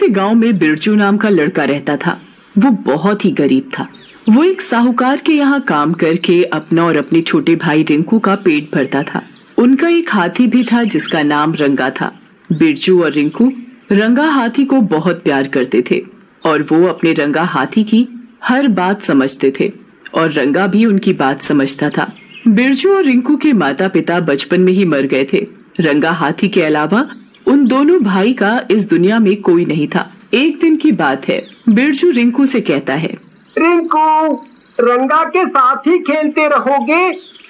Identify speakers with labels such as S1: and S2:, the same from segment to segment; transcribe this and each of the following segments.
S1: से गांव में बिरजू नाम का लड़का रहता था। वो बहुत ही गरीब था। वो एक साहूकार के यहाँ काम करके अपना और अपने छोटे भाई रिंकू का पेट भरता था। उनका एक हाथी भी था जिसका नाम रंगा था। बिरजू और रिंकू रंगा हाथी को बहुत प्यार करते थे और वो अपने रंगा हाथी की हर बात समझते थे और रंगा भी उनकी बात समझता था। बिरजू और रिंकू के माता पिता बचपन में ही मर गए थे। रंगा हाथी के अलावा उन दोनों भाई का इस दुनिया में कोई नहीं था। एक दिन की बात है, बिरजू रिंकू से कहता है,
S2: रिंकू, रंगा के साथ ही खेलते रहोगे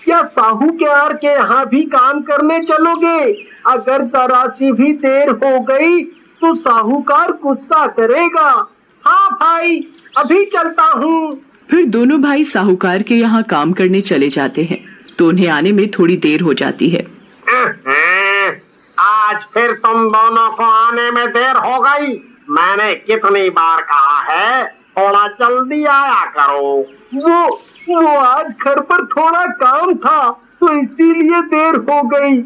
S2: या साहूकार के यहाँ भी काम करने चलोगे? अगर जरा सी भी देर हो गई तो साहूकार गुस्सा करेगा। हाँ भाई, अभी चलता हूँ।
S1: फिर दोनों भाई साहूकार के यहाँ काम करने चले जाते हैं तो उन्हें आने में थोड़ी देर हो जाती है।
S2: आज फिर तुम दोनों को आने में देर हो गई। मैंने कितनी बार कहा है थोड़ा जल्दी आया करो। वो आज घर पर थोड़ा काम था तो इसीलिए देर हो गई।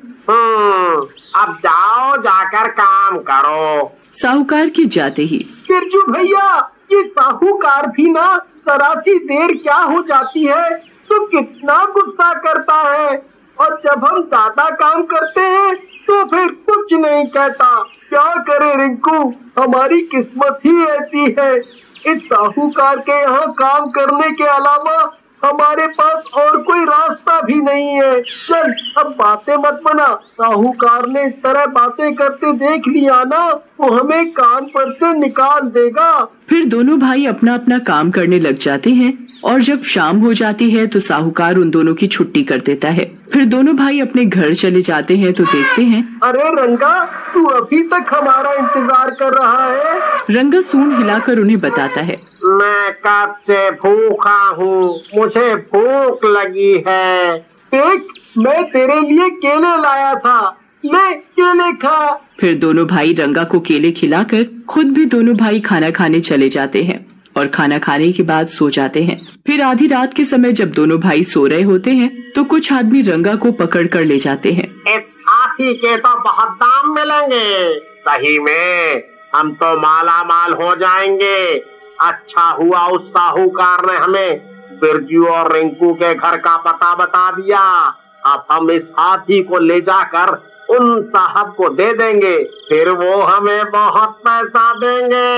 S2: अब जाओ, जाकर काम करो।
S1: साहूकार के जाते ही,
S2: बिरजू भैया, ये साहूकार भी ना जरा सी देर क्या हो जाती है तो कितना गुस्सा करता है, और जब हम ज्यादा काम करते हैं तो फिर कुछ नहीं कहता। क्या करे रिंकू, हमारी किस्मत ही ऐसी है। इस साहूकार के यहाँ काम करने के अलावा हमारे पास और कोई रास्ता भी नहीं है। चल, अब बातें मत बना। साहूकार ने इस तरह बातें करते देख लिया ना तो हमें काम पर से निकाल देगा।
S1: फिर दोनों भाई अपना अपना काम करने लग जाते हैं और जब शाम हो जाती है तो साहूकार उन दोनों की छुट्टी कर देता है। फिर दोनों भाई अपने घर चले जाते हैं तो देखते हैं,
S2: अरे रंगा, तू अभी तक हमारा इंतजार कर रहा है?
S1: रंगा सूंड हिलाकर उन्हें बताता है,
S2: मैं कब से भूखा हूँ, मुझे भूख लगी है। देख, मैं तेरे लिए केले लाया था, ले केले खा।
S1: फिर दोनों भाई रंगा को केले खिलाकर खुद भी दोनों भाई खाना खाने चले जाते हैं और खाना खाने के बाद सो जाते हैं। फिर आधी रात के समय जब दोनों भाई सो रहे होते हैं तो कुछ आदमी रंगा को पकड़ कर ले जाते हैं।
S2: इस हाथी के तो बहुत दाम मिलेंगे। सही में हम तो माला माल हो जाएंगे। अच्छा हुआ उस साहूकार ने हमें बिरजू और रिंकू के घर का पता बता दिया। अब हम इस हाथी को ले जाकर उन साहब को दे देंगे, फिर वो हमें बहुत पैसा देंगे।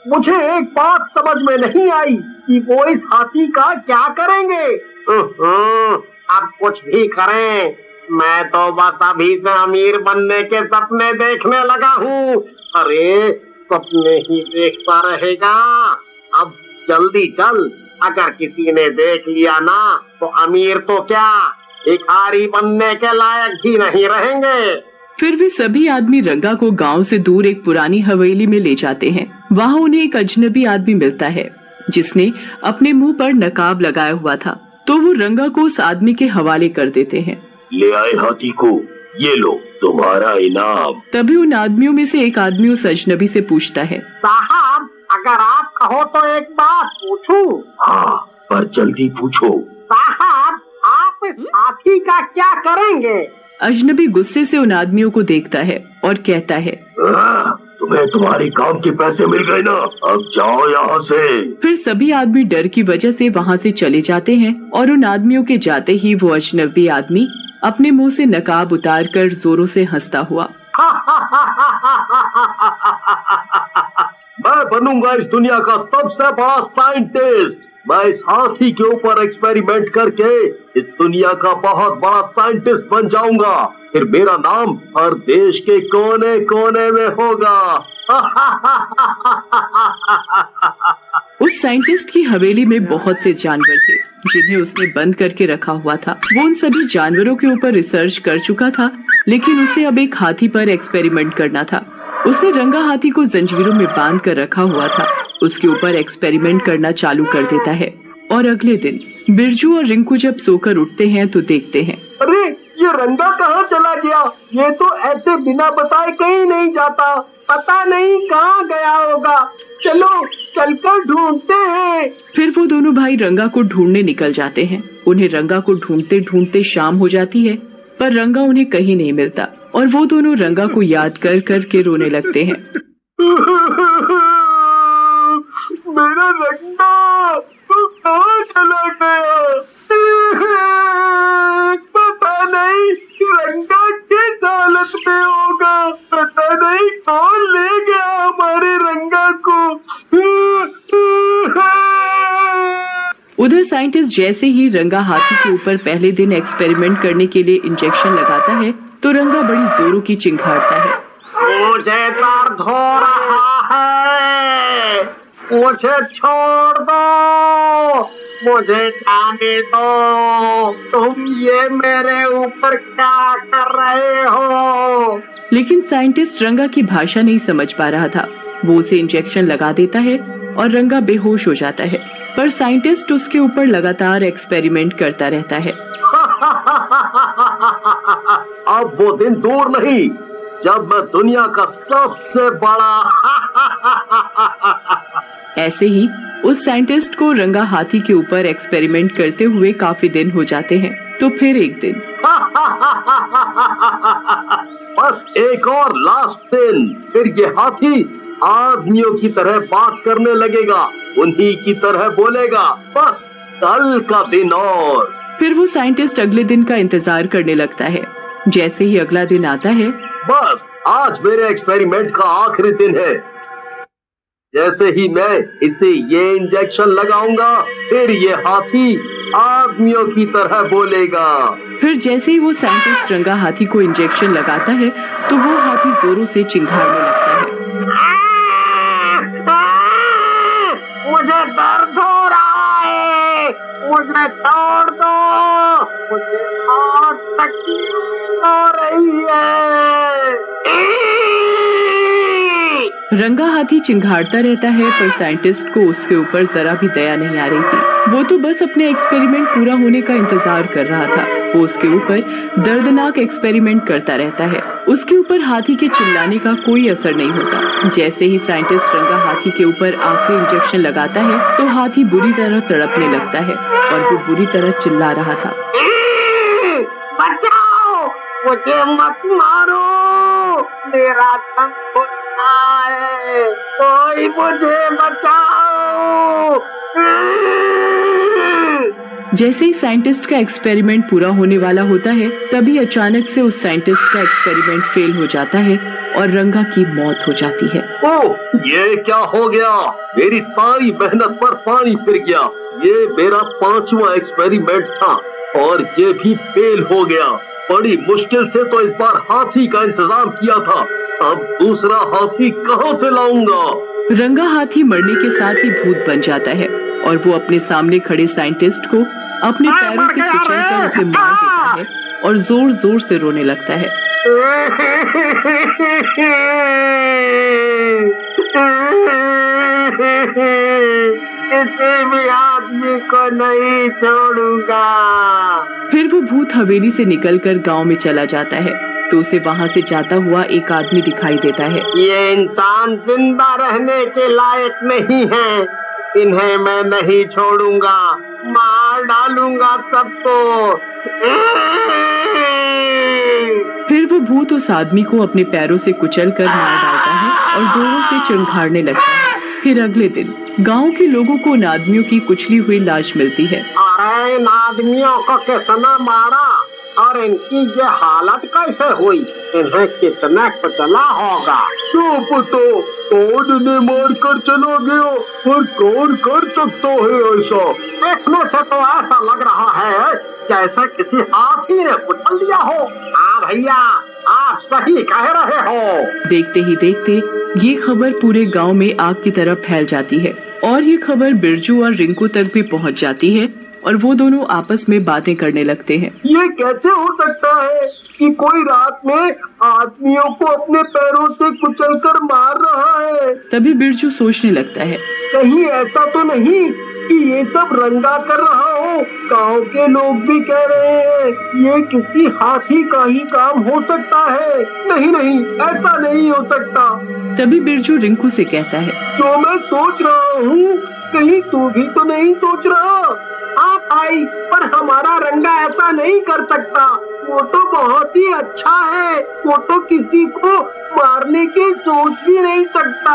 S2: मुझे एक बात समझ में नहीं आई कि वो इस हाथी का क्या करेंगे। अब कुछ भी करें, मैं तो बस अभी से अमीर बनने के सपने देखने लगा हूँ। अरे सपने ही देखता रहेगा। अब जल्दी चल, अगर किसी ने देख लिया ना तो अमीर तो क्या, भिखारी बनने के लायक भी नहीं रहेंगे।
S1: फिर भी सभी आदमी रंगा को गांव से दूर एक पुरानी हवेली में ले जाते हैं। वहाँ उन्हें एक अजनबी आदमी मिलता है जिसने अपने मुंह पर नकाब लगाया हुआ था, तो वो रंगा को उस आदमी के हवाले कर देते हैं।
S3: ले आए हाथी को, ये लो तुम्हारा इनाम।
S1: तभी उन आदमियों में से एक आदमी उस अजनबी से पूछता है,
S2: साहब, अगर आप कहो तो एक बात पूछूं?
S3: हाँ, पर जल्दी पूछो।
S2: साहब, आप इस हाथी का क्या करेंगे?
S1: अजनबी गुस्से से उन आदमियों को देखता है और कहता है,
S3: तुम्हें तुम्हारे काम के पैसे मिल गए ना, अब जाओ यहाँ से।
S1: फिर सभी आदमी डर की वजह से वहाँ से चले जाते हैं और उन आदमियों के जाते ही वो अजनबी आदमी अपने मुंह से नकाब उतार कर जोरों से हंसता हुआ,
S3: मैं बनूंगा इस दुनिया का सबसे बड़ा साइंटिस्ट। मैं इस हाथी के ऊपर एक्सपेरिमेंट करके इस दुनिया का बहुत बड़ा साइंटिस्ट बन जाऊंगा। फिर मेरा नाम हर देश के कोने कोने में होगा।
S1: उस साइंटिस्ट की हवेली में बहुत से जानवर थे जिन्हें उसने बंद करके रखा हुआ था। वो उन सभी जानवरों के ऊपर रिसर्च कर चुका था, लेकिन उसे अब एक हाथी पर एक्सपेरिमेंट करना था। उसने रंगा हाथी को जंजीरों में बांध कर रखा हुआ था। उसके ऊपर एक्सपेरिमेंट करना चालू कर देता है और अगले दिन बिरजू और रिंकू जब सोकर उठते हैं तो देखते हैं,
S2: अरे ये रंगा कहाँ चला गया? ये तो ऐसे बिना बताए कहीं नहीं जाता, पता नहीं कहाँ गया होगा। चलो चलकर ढूंढते हैं।
S1: फिर वो दोनों भाई रंगा को ढूंढने निकल जाते हैं। उन्हें रंगा को ढूंढते ढूंढते शाम हो जाती है, पर रंगा उन्हें कहीं नहीं मिलता। और वो दोनों रंगा को याद कर कर के रोने लगते हैं।
S2: मेरा रंगा तू कहाँ चला गया? पता नहीं रंगा किस हालत में होगा, पता नहीं कौन ले गया हमारे रंगा को।
S1: उधर साइंटिस्ट जैसे ही रंगा हाथी के ऊपर पहले दिन एक्सपेरिमेंट करने के लिए इंजेक्शन लगाता है तो रंगा बड़ी जोरों की चिंघाड़ता है।
S2: मुझे दर्द हो रहा है, मुझे छोड़ दो, मुझे जाने दो, तुम ये मेरे ऊपर क्या कर रहे हो?
S1: लेकिन साइंटिस्ट रंगा की भाषा नहीं समझ पा रहा था। वो उसे इंजेक्शन लगा देता है और रंगा बेहोश हो जाता है, पर साइंटिस्ट उसके ऊपर लगातार एक्सपेरिमेंट करता रहता है।
S3: अब वो दिन दूर नहीं जब मैं दुनिया का सबसे बड़ा
S1: ऐसे ही उस साइंटिस्ट को रंगा हाथी के ऊपर एक्सपेरिमेंट करते हुए काफी दिन हो जाते हैं। तो फिर एक दिन
S3: बस एक और लास्ट दिन, फिर ये हाथी आदमियों की तरह बात करने लगेगा, उन्हीं की तरह बोलेगा। बस कल का दिन और।
S1: फिर वो साइंटिस्ट अगले दिन का इंतजार करने लगता है। जैसे ही अगला दिन आता है,
S3: बस आज मेरे एक्सपेरिमेंट का आखिरी दिन है। जैसे ही मैं इसे ये इंजेक्शन लगाऊंगा, फिर ये हाथी आदमियों की तरह बोलेगा।
S1: फिर जैसे ही वो साइंटिस्ट रंगा हाथी को इंजेक्शन लगाता है तो वो हाथी जोरों से चिंघाड़ने लगता है।
S2: मुझे दर्द हो रहा है, मुझे छोड़ दो, मुझे बहुत तकलीफ हो रही है।
S1: रंगा हाथी चिंघाड़ता रहता है, पर साइंटिस्ट को उसके ऊपर जरा भी दया नहीं आ रही थी। वो तो बस अपने एक्सपेरिमेंट पूरा होने का इंतजार कर रहा था। वो उसके ऊपर दर्दनाक एक्सपेरिमेंट करता रहता है। उसके ऊपर हाथी के चिल्लाने का कोई असर नहीं होता। जैसे ही साइंटिस्ट रंगा हाथी के ऊपर आखिरी इंजेक्शन लगाता है तो हाथी बुरी तरह तड़पने लगता है और वो बुरी तरह चिल्ला रहा था।
S2: बचाओ, मुझे मत मारो, मेरा दम घुट रहा है, कोई मुझे बचाओ।
S1: जैसे ही साइंटिस्ट का एक्सपेरिमेंट पूरा होने वाला होता है, तभी अचानक से उस साइंटिस्ट का एक्सपेरिमेंट फेल हो जाता है और रंगा की मौत हो जाती है।
S3: ओह, ये क्या हो गया? मेरी सारी मेहनत पर पानी फिर गया। ये मेरा 5वां एक्सपेरिमेंट था और ये भी फेल हो गया। बड़ी मुश्किल से तो इस बार हाथी का इंतजाम किया था, अब दूसरा हाथी कहाँ से लाऊंगा?
S1: रंगा हाथी मरने के साथ ही भूत बन जाता है और वो अपने सामने खड़े साइंटिस्ट को अपने पैरों से कुचलकर उसे मार देता है और जोर जोर से रोने लगता है।
S2: किसी भी आदमी को नहीं छोड़ूंगा।
S1: फिर वो भूत हवेली से निकलकर गांव में चला जाता है तो उसे वहां से जाता हुआ एक आदमी दिखाई देता है।
S2: ये इंसान जिंदा रहने के लायक नहीं है, इन्हें मैं नहीं छोड़ूंगा, मार डालूंगा सबको।
S1: फिर वो भूत उस आदमी को अपने पैरों से कुचलकर मार डालता है और जोरों से चिंघाड़ने लगता है। फिर अगले दिन गांव के लोगों को उन आदमियों की कुचली हुई लाश मिलती है।
S2: अरे इन आदमियों को किसने मारा और इनकी ये हालत कैसे हुई? इन्हें किसने कुचला होगा?
S3: क्या पता कौन इन्हें मार कर चला गया, और कौन कर सकता है ऐसा?
S2: देखने से तो ऐसा लग रहा है जैसे किसी हाथी ने कुचल दिया हो। हाँ भैया, आप सही कह रहे हो।
S1: देखते ही देखते ये खबर पूरे गांव में आग की तरह फैल जाती है और ये खबर बिरजू और रिंकू तक भी पहुंच जाती है और वो दोनों आपस में बातें करने लगते हैं।
S2: ये कैसे हो सकता है कि कोई रात में आदमियों को अपने पैरों से कुचलकर मार रहा है?
S1: तभी बिरजू सोचने लगता है,
S2: कहीं ऐसा तो नहीं कि ये सब रंगा कर रहा हो? गांव के लोग भी कह रहे हैं ये किसी हाथी का ही काम हो सकता है। नहीं नहीं, ऐसा नहीं हो सकता।
S1: तभी बिरजू रिंकू से कहता है,
S2: जो मैं सोच रहा हूँ कहीं तू भी तो नहीं सोच रहा? हाँ भाई, पर हमारा रंगा ऐसा नहीं कर सकता। वो तो बहुत ही अच्छा है, वो तो किसी को मारने की सोच भी नहीं सकता।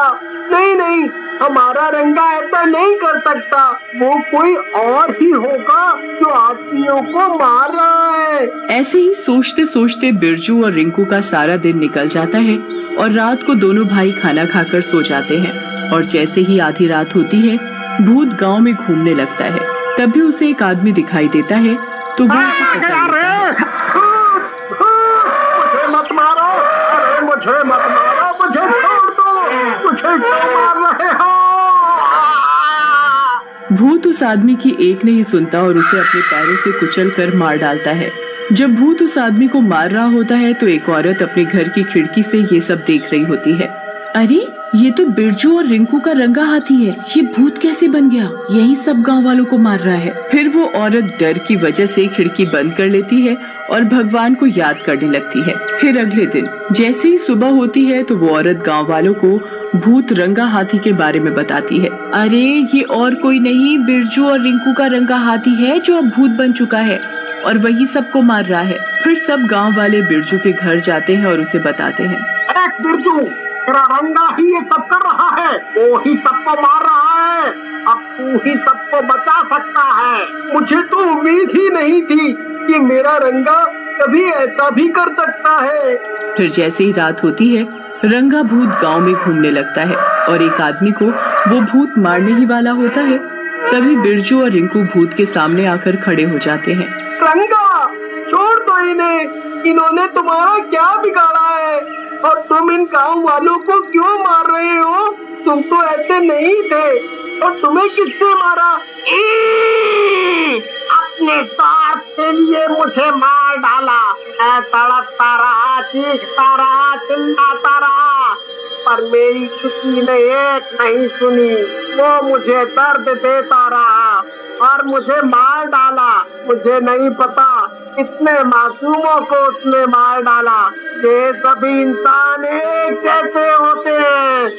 S2: नहीं नहीं, हमारा रंगा ऐसा नहीं कर सकता। वो कोई और ही होगा जो आदमियों को मार रहा है।
S1: ऐसे ही सोचते सोचते बिरजू और रिंकू का सारा दिन निकल जाता है और रात को दोनों भाई खाना खाकर सो जाते हैं। और जैसे ही आधी रात होती है, भूत गांव में घूमने लगता है। तभी उसे एक आदमी दिखाई देता है तो वो उसे पकड़ लेता है।
S2: मुझे मत मारो, अरे मुझे मत मारो, मुझे छोड़ दो, मुझे क्यों मार रहे हो?
S1: भूत उस आदमी की एक नहीं सुनता और उसे अपने पैरों से कुचल कर मार डालता है। जब भूत उस आदमी को मार रहा होता है तो एक औरत अपने घर की खिड़की से ये सब देख रही होती है। अरे ये तो बिरजू और रिंकू का रंगा हाथी है, ये भूत कैसे बन गया? यही सब गांव वालों को मार रहा है। फिर वो औरत डर की वजह से खिड़की बंद कर लेती है और भगवान को याद करने लगती है। फिर अगले दिन जैसे ही सुबह होती है तो वो औरत गांव वालों को भूत रंगा हाथी के बारे में बताती है। अरे ये और कोई नहीं, बिरजू और रिंकू का रंगा हाथी है जो अब भूत बन चुका है और वही सबको मार रहा है। फिर सब गांव वाले बिरजू के घर जाते हैं और उसे बताते हैं।
S2: बिरजू, तेरा रंगा ही ये सब कर रहा है, वो ही सबको मार रहा है, अब तू ही सबको बचा सकता है। मुझे तो उम्मीद ही नहीं थी कि मेरा रंगा कभी ऐसा भी कर सकता है।
S1: फिर जैसे ही रात होती है, रंगा भूत गांव में घूमने लगता है और एक आदमी को वो भूत मारने ही वाला होता है। तभी बिरजू और रिंकू भूत के सामने आकर खड़े हो जाते हैं।
S2: रंगा, छोड़ दो इन्हें, इन्होंने तुम्हारा क्या बिगाड़ा है और तुम इन गांव वालों को क्यों मार रहे हो? तुम तो ऐसे नहीं थे, और तुम्हें किसने मारा? अपने स्वार्थ के लिए मुझे मार डाला। मैं तड़पता रहा, चीखता रहा, चिल्लाता रहा, पर मेरी किसी ने एक नहीं सुनी। वो मुझे दर्द देता रहा और मुझे मार डाला। मुझे नहीं पता कितने मासूमों को उसने मार डाला। ये सभी इंसान एक जैसे होते हैं।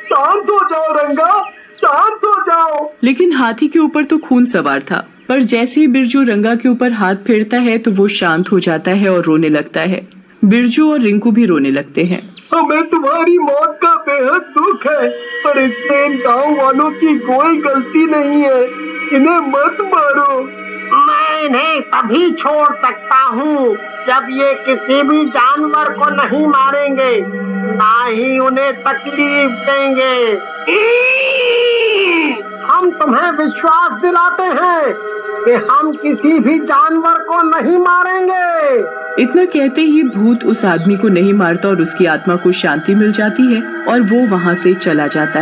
S2: शांत हो जाओ रंगा, शांत हो जाओ।
S1: लेकिन हाथी के ऊपर तो खून सवार था, पर जैसे ही बिरजू रंगा के ऊपर हाथ फेरता है तो वो शांत हो जाता है और रोने लगता है। बिरजू और रिंकू भी रोने लगते हैं।
S2: हमें तुम्हारी मौत का बेहद दुख है, पर इसमें इन गाँव वालों की कोई गलती नहीं है। इन्हें मत मारो। मैं इन्हें तभी छोड़ सकता हूँ जब ये किसी भी जानवर को नहीं मारेंगे, ना ही उन्हें तकलीफ देंगे। हम तुम्हें विश्वास दिलाते हैं कि हम किसी भी जानवर को नहीं मारेंगे।
S1: इतना कहते ही भूत उस आदमी को नहीं मारता और उसकी आत्मा को शांति मिल जाती है और वो वहाँ से चला जाता है।